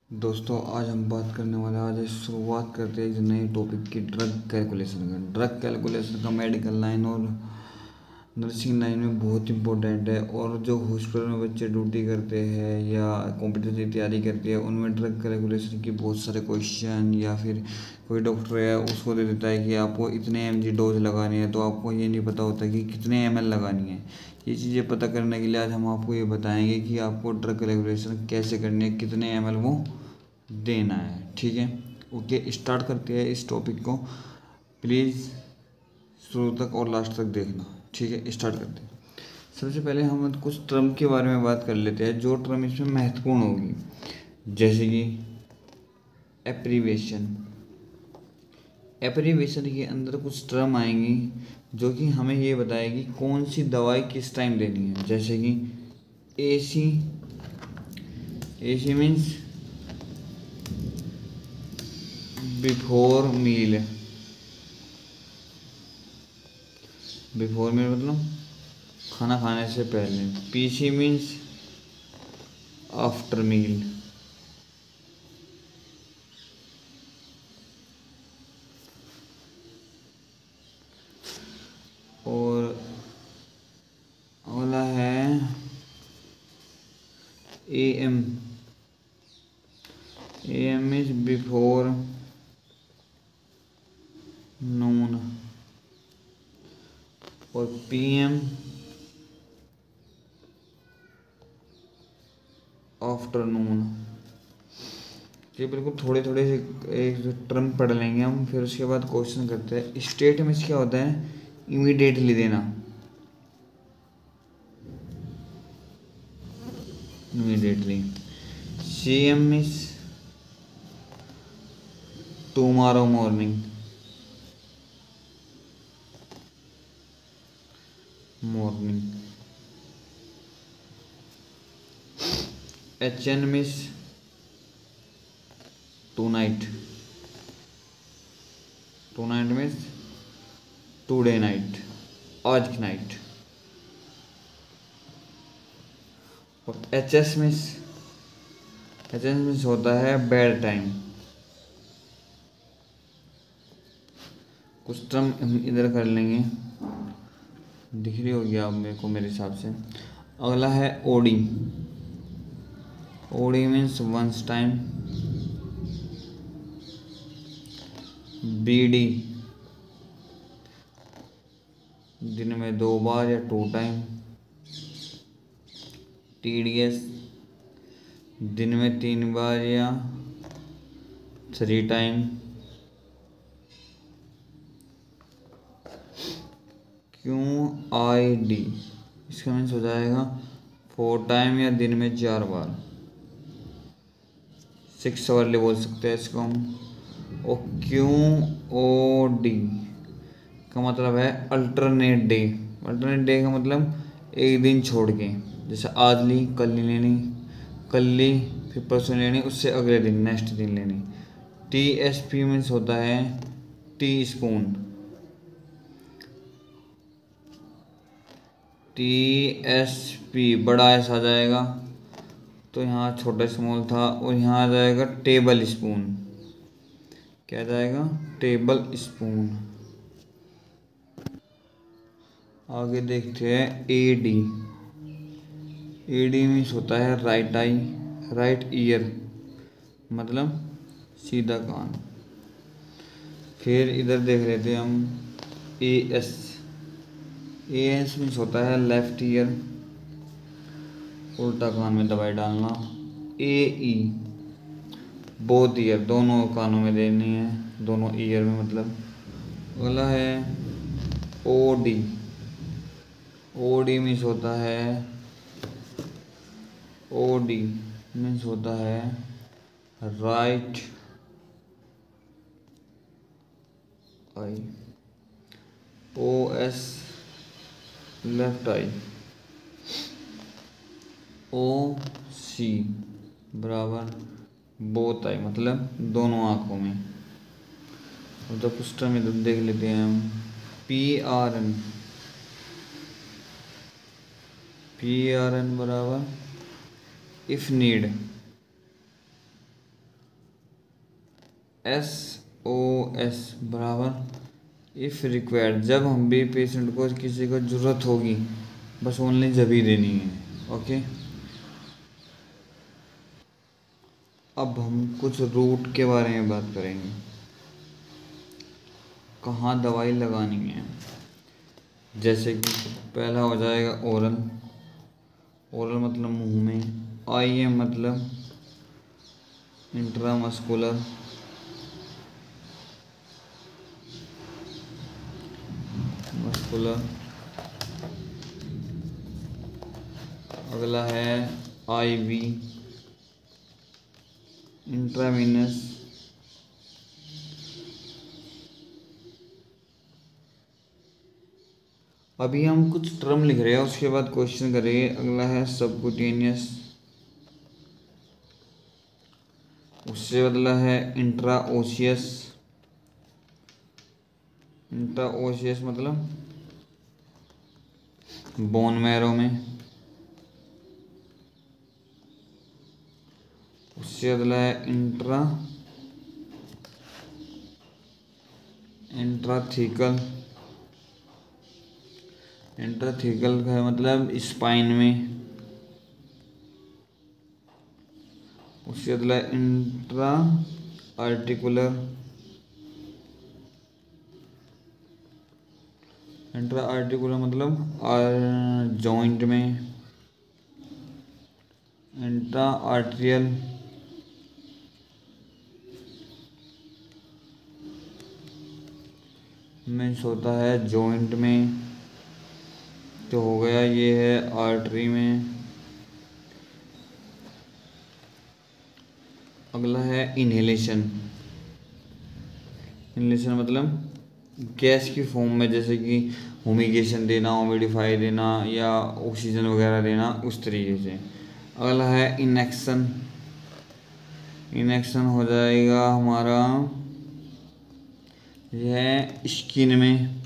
दोस्तों आज हम बात करने वाले आज शुरुआत करते हैं एक नए टॉपिक की ड्रग कैलकुलेशन का। ड्रग कैलकुलेशन का मेडिकल लाइन और नर्सिंग लाइन में बहुत इंपॉर्टेंट है। और जो हॉस्पिटल में बच्चे ड्यूटी करते हैं या कॉम्पिटिटिव की तैयारी करते हैं उनमें ड्रग कैलकुलेशन की बहुत सारे क्वेश्चन, या फिर कोई डॉक्टर है उसको दे देता है कि आपको इतने mg डोज लगानी है, तो आपको ये नहीं पता होता कि कितने ml लगानी है। ये चीज़ें पता करने के लिए आज हम आपको ये बताएंगे कि आपको ड्रग कैलकुलेशन कैसे करनी है, कितने ml वो देना है। ठीक है, ओके, स्टार्ट करते हैं इस टॉपिक को। प्लीज़ शुरू तक और लास्ट तक देखना। ठीक है, स्टार्ट करते हैं। सबसे पहले हम कुछ टर्म के बारे में बात कर लेते हैं जो टर्म इसमें महत्वपूर्ण होगी, जैसे कि एप्रीवेशन। एप्रीवेशन के अंदर कुछ टर्म आएंगी जो कि हमें ये बताएगी कौन सी दवाई किस टाइम देनी है। जैसे कि AC, AC means before meal. Before meal मतलब खाना खाने से पहले। PC means after meal. और अगला है AM. AM means before noon. और पीएम आफ्टरनून। ये बिल्कुल थोड़े थोड़े से एक टर्म पढ़ लेंगे हम, फिर उसके बाद क्वेश्चन करते हैं। स्टेट में क्या होता है? इमीडिएटली देना, immediately. CM means tomorrow morning, morning. HN means tonight, tonight means today night, आज की नाइट। और एचएस मीन्स होता है बेड टाइम। कुछ टर्म हम इधर कर लेंगे, दिख रही होगी आप मेरे को मेरे हिसाब से। अगला है OD. OD means once time. BD दिन में 2 बार या 2 टाइम। टीडीएस दिन में 3 बार या 3 टाइम। क्यों आई डी, इसका मीन्स हो जाएगा 4 टाइम या दिन में 4 बार। 6 वाले बोल सकते हैं इसको हम। और क्यों ओ डी का मतलब है अल्टरनेट डे। अल्टरनेट डे का मतलब एक दिन छोड़ के, जैसे आज ली कल नहीं लेनी, कल ली फिर परसों लेनी, उससे अगले दिन नेक्स्ट दिन लेनी। टी एस पी मीन्स होता है tea spoon. T S P बड़ा एस आ जाएगा, तो यहाँ छोटा स्मॉल था, और यहाँ आ जाएगा टेबल स्पून। क्या जाएगा? Table spoon. आगे देखते हैं A D. A D means होता है राइट आई, राइट ईयर मतलब सीधा कान। फिर इधर देख लेते हैं हम A S. A S means होता है लेफ्ट ईयर, उल्टा कान में दवाई डालना। ए ई बोथ ईयर, दोनों कानों में देनी है, दोनों ईयर में मतलब। अगला है O D. O D means होता है, ओ डी मीन्स होता है right eye. O S left eye. O C बराबर बोथ आई मतलब दोनों आँखों में। और तो कुछ टर्म इधर देख लेते हैं हम। P R N. P R N बराबर इफ नीड। SOS बराबर इफ़ रिक्वायर्ड, जब हम भी पेशेंट को किसी को ज़रूरत होगी बस ओनली जब ही देनी है। ओके, अब हम कुछ रूट के बारे में बात करेंगे, कहाँ दवाई लगानी है। जैसे कि पहला हो जाएगा ओरल, ओरल मतलब मुंह में, IM मतलब इंट्रामस्कुलर, मस्कुलर। अगला है IV इंट्रावीनस। अभी हम कुछ टर्म लिख रहे हैं, उसके बाद क्वेश्चन करेंगे। अगला है सबकुटेनियस, उससे बदला है इंट्राओशियस। इंट्राओशियस मतलब बोन मैरो में, उससे बदला है इंट्राथीकल। इंट्राथीकल का मतलब स्पाइन में, उससे बदला है इंट्रा आर्टिकुलर। इंट्रा आर्टिकुलर मतलब जॉइंट में। इंट्रा आर्ट्रियल मीन्स होता है जॉइंट में, तो हो गया ये है आर्टरी में। अगला है इनहेलेशन। इनहेलेशन मतलब गैस की फॉर्म में, जैसे कि हुमिगेशन देना, ह्यूमिडिफाई देना या ऑक्सीजन वगैरह देना, उस तरीके से। अगला है इनेक्शन। इनेक्शन हो जाएगा हमारा यह स्किन में,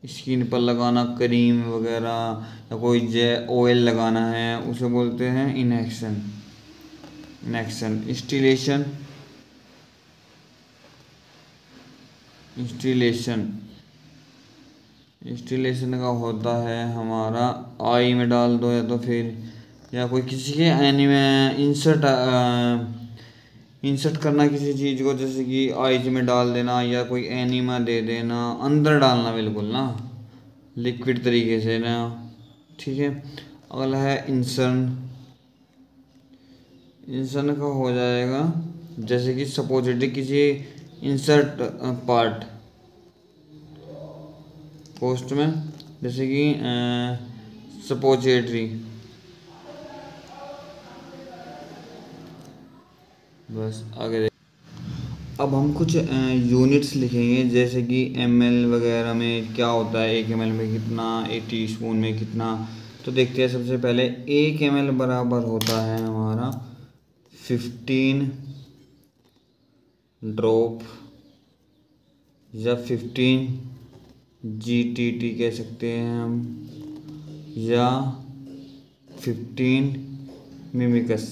स्किन पर लगाना क्रीम वगैरह या कोई ऑयल लगाना है, उसे बोलते हैं inaction. Inaction. Instillation. Instillation instillation का होता है हमारा आई में डाल दो, या तो फिर या कोई किसी के एनी में इंसर्ट करना किसी चीज़ को, जैसे कि आइज में डाल देना या कोई एनिमा दे देना, अंदर डालना बिल्कुल ना, लिक्विड तरीके से ना। ठीक है। अगला है इंसर्न। इंसर्न का हो जाएगा जैसे कि सपोजिटरी किसी इंसर्ट पार्ट पोस्ट में, जैसे कि सपोजिटरी। बस आगे अब हम कुछ यूनिट्स लिखेंगे, जैसे कि ml वगैरह में क्या होता है, 1 ml में कितना, 1 टीस्पून में कितना। तो देखते हैं। सबसे पहले 1 ml बराबर होता है हमारा 15 ड्रॉप या 15 GTT कह सकते हैं हम, या 15 मिमिकस।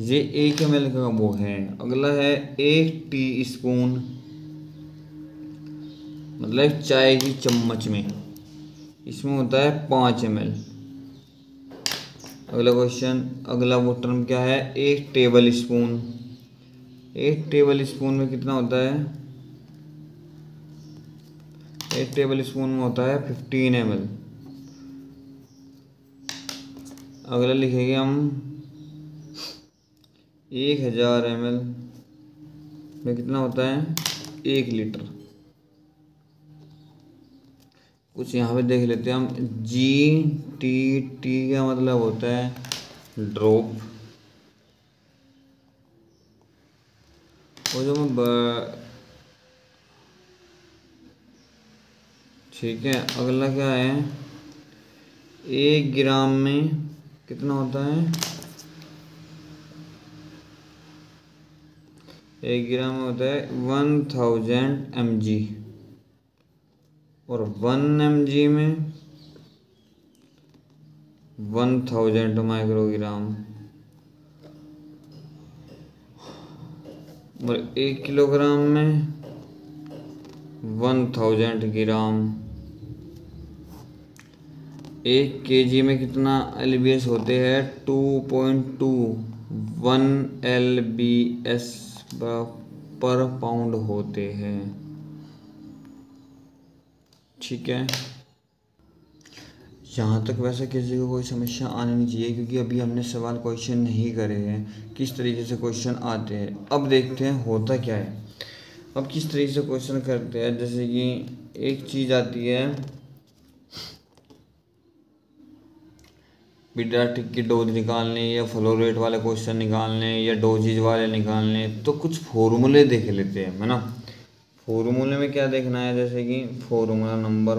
ये 1 ml का वो है। अगला है 1 टीस्पून, मतलब चाय की चम्मच में, इसमें होता है 5 ml। अगला क्वेश्चन, अगला वो टर्म क्या है, 1 टेबल स्पून। 1 टेबल स्पून में कितना होता है, 1 टेबल स्पून में होता है 15 ml। अगला लिखेंगे हम 1000 ml में कितना होता है, 1 लीटर। कुछ यहाँ पे देख लेते हैं हम। GTT का मतलब होता है ड्रॉप। और जो ठीक है। अगला क्या है, 1 ग्राम में कितना होता है, 1 ग्राम में होता है 1000 mg, और 1 mg में 1000 माइक्रोग्राम। और 1 किलोग्राम में 1000 ग्राम। 1 केजी में कितना LBS होते हैं? 2.21 LBS पर पाउंड होते हैं। ठीक है, यहाँ तक वैसे किसी को कोई समस्या आनी नहीं चाहिए, क्योंकि अभी हमने सवाल क्वेश्चन नहीं करे हैं, किस तरीके से क्वेश्चन आते हैं। अब देखते हैं होता क्या है। अब किस तरीके से क्वेश्चन करते हैं, जैसे कि एक चीज़ आती है, विद्यार्थी की डोज निकालने या फ्लो रेट वाले क्वेश्चन निकालने या डोजेज वाले निकालने, तो कुछ फॉर्मूले देख लेते हैं, है ना। फॉर्मूले में क्या देखना है, जैसे कि फॉर्मूला नंबर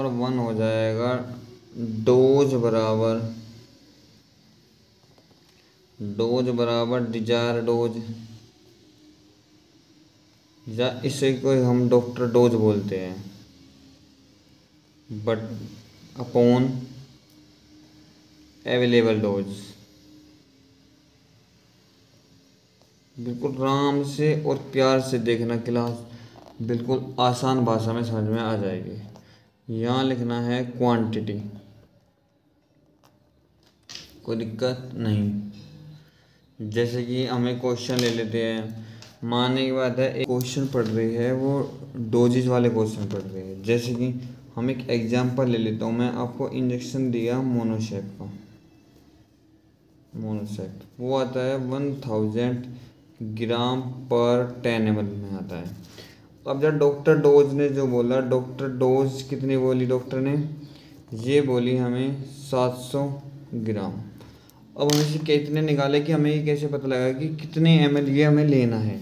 1 हो जाएगा डोज बराबर डिजायर डोज, या इसे कोई हम डॉक्टर डोज बोलते हैं, बट अपॉन अवेलेबल डोज। बिल्कुल आराम से और प्यार से देखना, क्लास बिल्कुल आसान भाषा में समझ में आ जाएगी। यहाँ लिखना है क्वांटिटी, कोई दिक्कत नहीं। जैसे कि हमें क्वेश्चन ले लेते हैं, मानने की बात है एक क्वेश्चन पढ़ रही है, वो डोजेज वाले क्वेश्चन पढ़ रही है। जैसे कि हम एक एग्जांपल ले लेता हूँ, मैं आपको इंजेक्शन दिया मोनोसेक का, वो आता है 1000 ग्राम पर 10 ml में आता है। अब जब डॉक्टर डोज ने जो बोला, डॉक्टर डोज कितनी बोली डॉक्टर ने, ये बोली हमें 700 ग्राम। अब हमें से कितने निकाले, कि हमें ये कैसे पता लगा कि कितने ml ये हमें लेना है।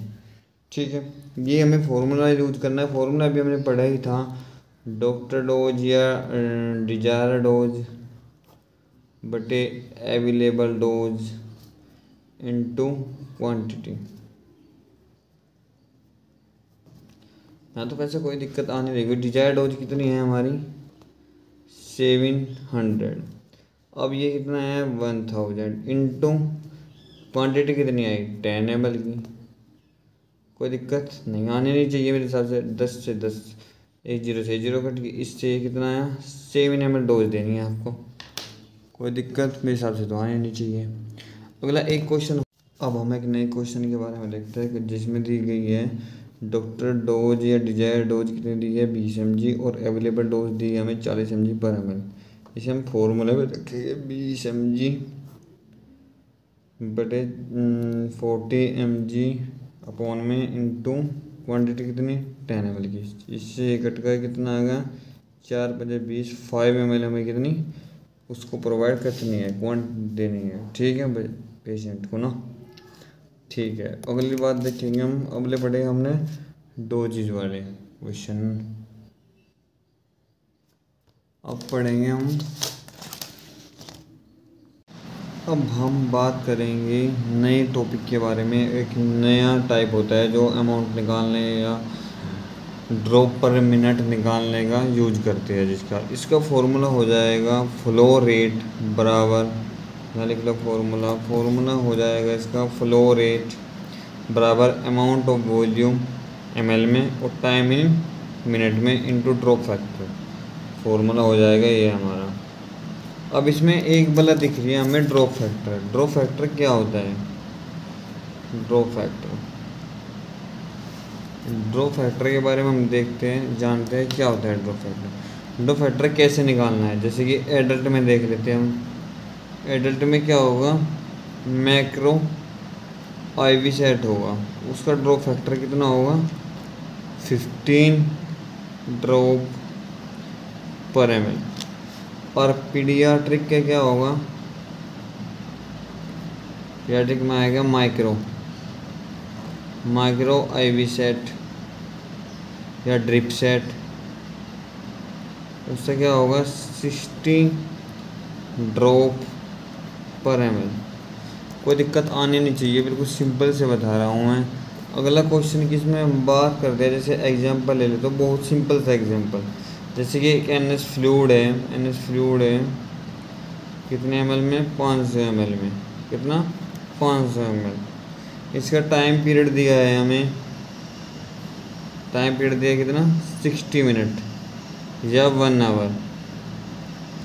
ठीक है, ये हमें फॉर्मूला यूज करना है। फॉर्मूला भी हमने पढ़ा ही था, डॉक्टर डोज या डिजायर डोज बटे अवेलेबल डोज इनटू क्वांटिटी। यहाँ तो वैसे कोई दिक्कत आने देगी। डिजायर डोज कितनी है हमारी 700, अब ये कितना है 1000 इनटू क्वांटिटी कितनी आई 10 ml की। कोई दिक्कत नहीं आनी नहीं चाहिए मेरे हिसाब से। 10 से 10, 1 0 से 0 कट गई, इससे कितना आया 7 ml डोज देनी है आपको। कोई दिक्कत मेरे हिसाब से तो आनी नहीं चाहिए। अगला एक क्वेश्चन, अब हम एक नए क्वेश्चन के बारे में देखते हैं, जिसमें दी गई है डॉक्टर डोज या डिजायर डोज कितनी दी है 20 mg और अवेलेबल डोज दी है हमें 40 mg पर ml। इसे हम फॉर्मूले में रखेंगे 20 mg बटे 40 mg अपॉन में इनटू क्वांटिटी कितनी 10 ml की। इससे कट का कितना आ गया 4 5 20, 5 ml हमें कितनी उसको प्रोवाइड करनी है, क्वांटिटी देनी है। ठीक है पेशेंट को ना। ठीक है, अगली बात देखेंगे हम। अगले पढ़े हमने डोजेज वाले क्वेश्चन, अब पढ़ेंगे हम। अब हम बात करेंगे नए टॉपिक के बारे में। एक नया टाइप होता है जो अमाउंट निकालने या ड्रॉप पर मिनट निकालने का यूज करते हैं, इसका फॉर्मूला हो जाएगा फ्लो रेट बराबर, यहाँ लिख लो फॉर्मूला हो जाएगा इसका फ्लो रेट बराबर अमाउंट ऑफ वॉल्यूम ml में और टाइम इन मिनट में इनटू ड्रॉप फैक्टर। फॉर्मूला हो जाएगा ये हमारा। अब इसमें एक बला दिख रही है हमें ड्रॉप फैक्टर। ड्रॉप फैक्टर क्या होता है? ड्रॉप फैक्टर के बारे में हम देखते हैं, जानते हैं क्या होता है ड्रॉप फैक्टर। ड्रॉप फैक्टर कैसे निकालना है, जैसे कि एडल्ट में देख लेते हैं हम। एडल्ट में क्या होगा, मैक्रो IV सेट होगा, उसका ड्रॉप फैक्टर कितना होगा 15 ड्रॉप पर ml। और पीडियाट्रिक का क्या होगा, पीडियाट्रिक में आएगा माइक्रो IV सेट या ड्रिप सेट, उससे क्या होगा 60 ड्रॉप पर ml। कोई दिक्कत आनी नहीं चाहिए, बिल्कुल सिंपल से बता रहा हूँ मैं। अगला क्वेश्चन की इसमें हम बात करते हैं, जैसे एग्जांपल ले ले तो बहुत सिंपल सा एग्जांपल, जैसे कि एक NS फ्लूइड है कितने ml में 500 ml में, कितना 500 ml। इसका टाइम पीरियड दिया है हमें, टाइम पीरियड दिया कितना 60 मिनट या 1 आवर,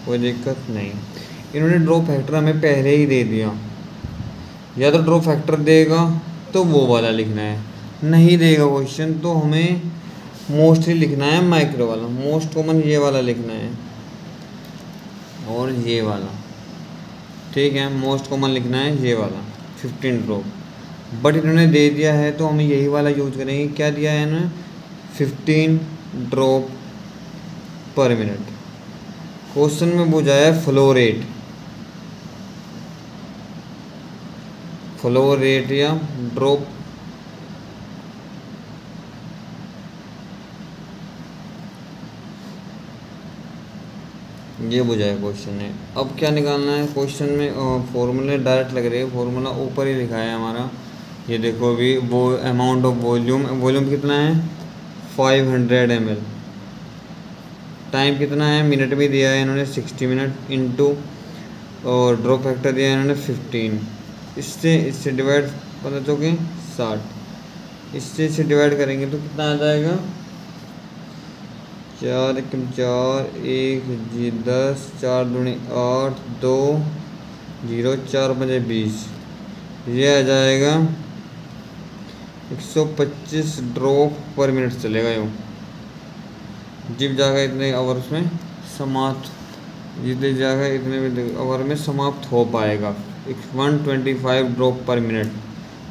कोई दिक्कत नहीं। इन्होंने ड्रॉप फैक्टर हमें पहले ही दे दिया, या तो ड्रॉप फैक्टर देगा तो वो वाला लिखना है, नहीं देगा क्वेश्चन तो हमें मोस्टली लिखना है माइक्रो वाला, मोस्ट कॉमन ये वाला लिखना है और ये वाला, ठीक है। मोस्ट कॉमन लिखना है ये वाला 15 ड्रॉप, बट इन्होंने दे दिया है तो हमें यही वाला यूज करेंगे। क्या दिया है इन्होंने 15 ड्रॉप पर मिनट। क्वेश्चन में पूछा है फ्लो रेट, फ्लो रेट या ड्रॉप ये बुझा है क्वेश्चन है। अब क्या निकालना है क्वेश्चन में, फॉर्मूले डायरेक्ट लग रहे हैं, फॉर्मूला ऊपर ही लिखा है हमारा। ये देखो अभी वो अमाउंट ऑफ वॉल्यूम, वॉल्यूम कितना है 500 ml, टाइम कितना है मिनट में दिया है इन्होंने 60 मिनट इंटू, और ड्रॉप फैक्टर दिया है इन्होंने 15। इससे डिवाइड 15 चौके 60, इससे डिवाइड करेंगे तो कितना आ जाएगा 4 एकम 4 1 जी 10 4 दूनी 8 2 0 4 5 20, ये आ जाएगा 125 ड्रॉप पर मिनट चलेगा यूँ। जब जाएगा इतने आवर्स में समाप्त, जितने जाएगा इतने आवर में समाप्त हो पाएगा। 125 ड्रॉप पर मिनट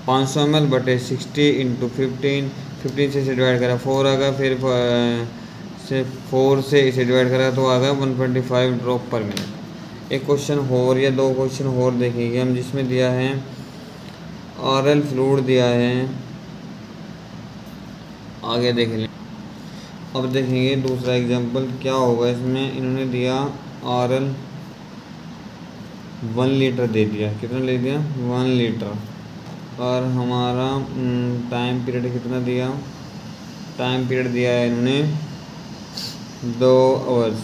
500 ml बटे 60 इंटू 15 से डिवाइड करा 4 आ गया, फिर से 4 से इसे डिवाइड करा तो आ गया 125 ड्रॉप पर मिनट। एक क्वेश्चन और या दो क्वेश्चन और देखेंगे हम, जिसमें दिया है RL फ्लूइड दिया है, आगे देख लें। अब देखेंगे दूसरा एग्जांपल क्या होगा इसमें। इन्होंने दिया RL 1 लीटर दे दिया, कितना ले दिया 1 लीटर, और हमारा टाइम पीरियड कितना दिया, टाइम पीरियड दिया है इन्होंने 2 आवर्स,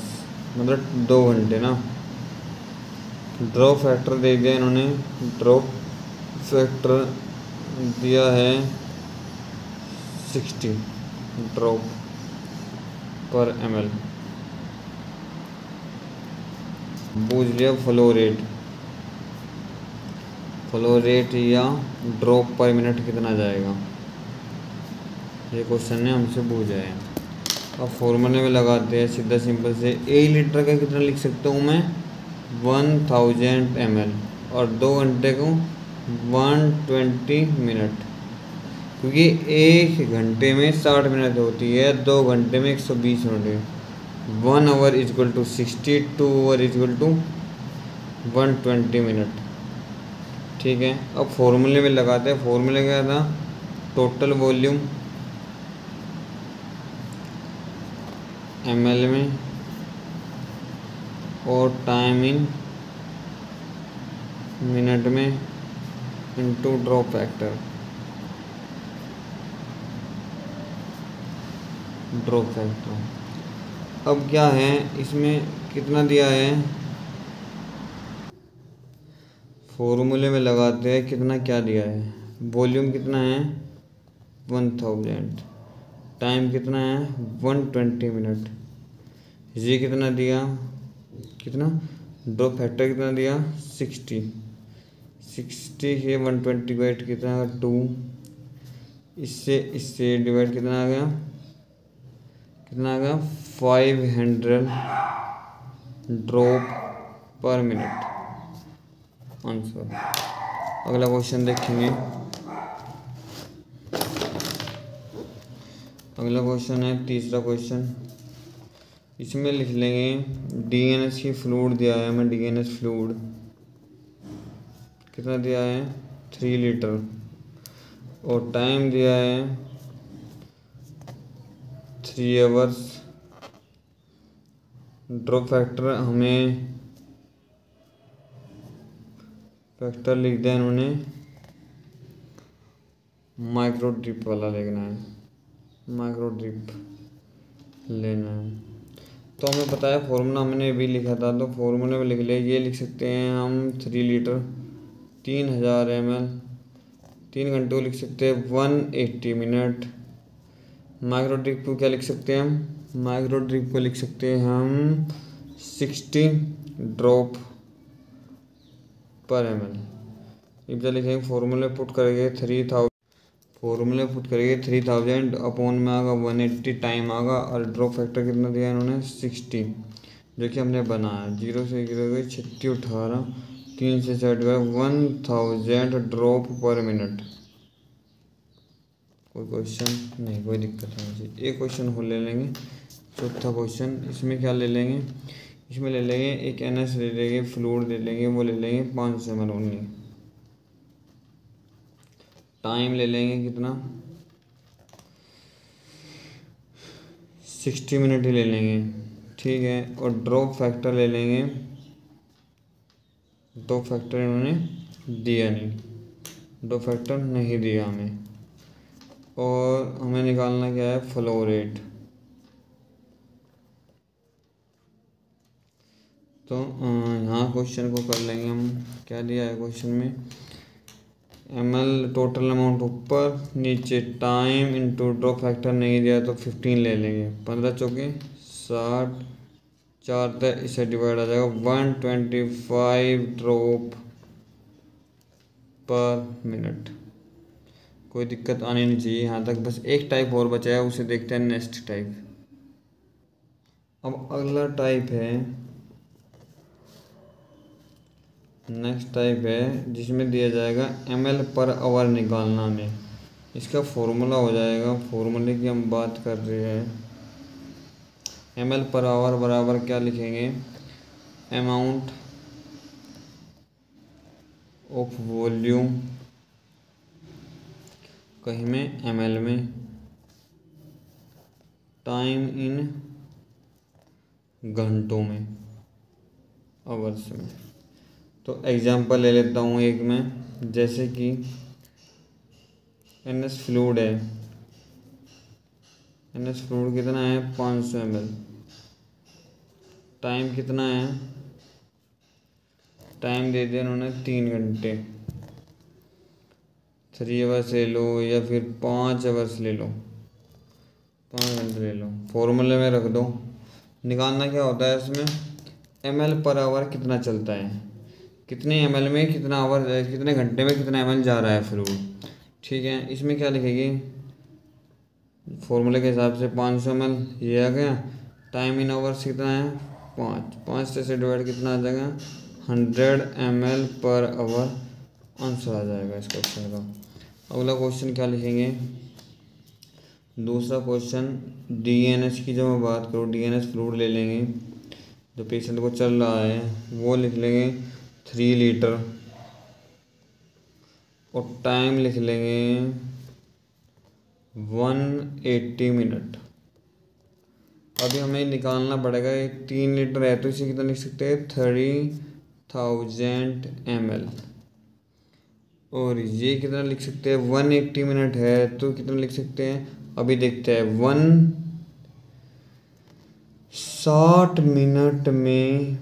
मतलब 2 घंटे ना। ड्रॉप फैक्टर दे दिया इन्होंने, ड्रॉप फैक्टर दिया है 60 ड्रॉप पर ml। पूछ लिया फ्लो रेट, फ्लो रेट या ड्रॉप पर मिनट कितना जाएगा, ये क्वेश्चन ने हमसे पूछा है। अब फॉर्मूले में लगाते हैं सीधा सिंपल से। 1 लीटर का कितना लिख सकता हूँ मैं 1000 ml, और 2 घंटे को 120 मिनट, क्योंकि 1 घंटे में 60 मिनट होती है, 2 घंटे में 120 मिनट है। 1 hour is equal to 60, 2 hour is equal to 120 minute, ठीक है। अब फॉर्मूले में लगाते हैं। फॉर्मूले क्या था, टोटल वॉल्यूम ml में और टाइम इन मिनट में into drop factor, drop factor. अब क्या है इसमें कितना दिया है, फॉर्मूले में लगाते हैं कितना क्या दिया है। वॉल्यूम कितना है 1000, टाइम कितना है 120 मिनट, ये कितना दिया, कितना ड्रॉप फैक्टर कितना दिया 60 है 120 को 8 कितना 2, इससे डिवाइड कितना आ गया, कितना आ गया 500 ड्रॉप पर मिनट आंसर। अगला क्वेश्चन देखेंगे। अगला क्वेश्चन है तीसरा क्वेश्चन, इसमें लिख लेंगे DNS की फ्लूइड दिया है हमें, DNS फ्लूइड कितना दिया है 3 लीटर, और टाइम दिया है 3 आवर्स। ड्रॉप फैक्टर हमें फैक्टर लिख दिया इन्होंने, माइक्रो ड्रिप वाला लिखना है, माइक्रो ड्रिप लेना है। तो हमें पता है फॉर्मूला हमने भी लिखा था, तो फॉर्मूले में लिख लिया। ये लिख सकते हैं हम 3 लीटर 3000 ml, 3 घंटे को लिख सकते हैं 180 मिनट। माइक्रो ड्रिप को क्या लिख सकते हैं हम? माइक्रो ड्रिप को लिख सकते हैं हम 60 ड्रॉप पर ml। इधर लिखेंगे फॉर्मूले पुट करेंगे 3000, फॉर्मूले पुट करेंगे 3000 अपॉन में आगा 180 टाइम आगा, और ड्रॉप फैक्टर कितना दिया इन्होंने 60, जो कि हमने बनाया 0 से 0 गई 36 18, 3 से 60 गए 1000 ड्रॉप पर मिनट। कोई क्वेश्चन नहीं, कोई दिक्कत नहीं चाहिए। एक क्वेश्चन हो ले लेंगे, चौथा क्वेश्चन। इसमें क्या ले लेंगे? इसमें ले लेंगे एक NS ले लेंगे, फ्लूइड ले लेंगे, वो ले लेंगे 500 ml ओनली। टाइम ले लेंगे कितना? 60 मिनट ही ले लेंगे, ठीक है। और ड्रॉप फैक्टर ले लेंगे, ड्रॉप फैक्टर इन्होंने दिया नहीं, ड्रॉप फैक्टर नहीं दिया हमें। और हमें निकालना क्या है? Flow rate. तो यहाँ क्वेश्चन को कर लेंगे हम। क्या दिया है क्वेश्चन में? ml टोटल अमाउंट ऊपर, नीचे टाइम इंटू ड्रॉप फैक्टर नहीं दिया तो 15 ले लेंगे। 15 चौके 60, 4 तक इससे डिवाइड आ जाएगा 125 ड्रॉप पर मिनट। कोई दिक्कत आनी नहीं चाहिए यहाँ तक। बस एक टाइप और बचा है, उसे देखते हैं नेक्स्ट टाइप। अब अगला टाइप है, नेक्स्ट टाइप है जिसमें दिया जाएगा ml पर आवर निकालना हमें। इसका फॉर्मूला हो जाएगा, फॉर्मूले की हम बात कर रहे हैं। ml पर आवर बराबर क्या लिखेंगे? अमाउंट ऑफ वॉल्यूम, कहीं में ml में, टाइम इन घंटों में, आवर्स में। तो एग्जांपल ले लेता हूँ एक में, जैसे कि NS फ्लूइड है, NS फ्लूइड कितना है? 500 ml। टाइम कितना है? टाइम दे दिया उन्होंने 3 घंटे। 3 आवर्स ले लो या फिर 5 आवर्स ले लो, 5 घंटे ले लो, फॉर्मूले में रख दो। निकालना क्या होता है इसमें? ml पर आवर कितना चलता है, कितने ml में कितना आवर, कितने घंटे में कितना ml जा रहा है फ्लूइड, ठीक है। इसमें क्या लिखेगी? फॉर्मूले के हिसाब से 500 ml ये आ गया। टाइम इन आवर्स कितना है? 5 से डिवाइड कितना आ जाएगा? 100 ml पर आवर आंसर आ जाएगा इस क्वेश्चन का। अगला क्वेश्चन क्या लिखेंगे? दूसरा क्वेश्चन DNS की जब मैं बात करूँ, DNS फ्लूइड ले लेंगे जो पेशेंट को चल रहा है, वो लिख लेंगे 3 लीटर, और टाइम लिख लेंगे 180 मिनट। अभी हमें निकालना पड़ेगा, ये 3 लीटर है तो इसे कितना लिख सकते हैं? 3000 ml। और ये कितना लिख सकते हैं? 180 मिनट है तो कितना लिख सकते हैं? अभी देखते हैं। 60 मिनट में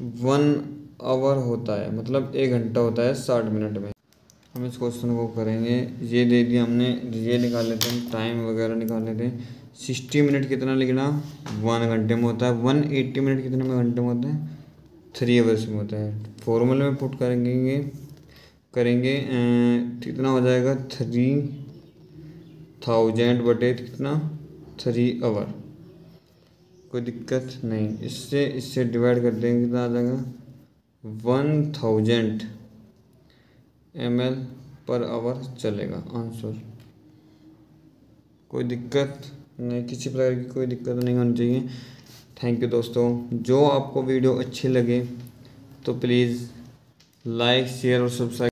1 आवर होता है, मतलब 1 घंटा होता है 60 मिनट में। हम इस क्वेश्चन को करेंगे, ये दे दिया हमने, ये निकाल लेते हैं, टाइम वगैरह निकाल लेते हैं। 60 मिनट कितना लिखना? 1 घंटे में होता है। 180 मिनट कितने में घंटे में होता है? 3 आवर्स में होता है। फॉर्मूले में पुट करेंगे कितना हो जाएगा? 3000 बटे कितना? 3 आवर। कोई दिक्कत नहीं, इससे डिवाइड कर देंगे, कितना आ जाएगा? 1000 ml पर आवर चलेगा आंसर। कोई दिक्कत नहीं, किसी प्रकार की कोई दिक्कत नहीं होनी चाहिए। थैंक यू दोस्तों। जो आपको वीडियो अच्छी लगे तो प्लीज़ लाइक, शेयर और सब्सक्राइब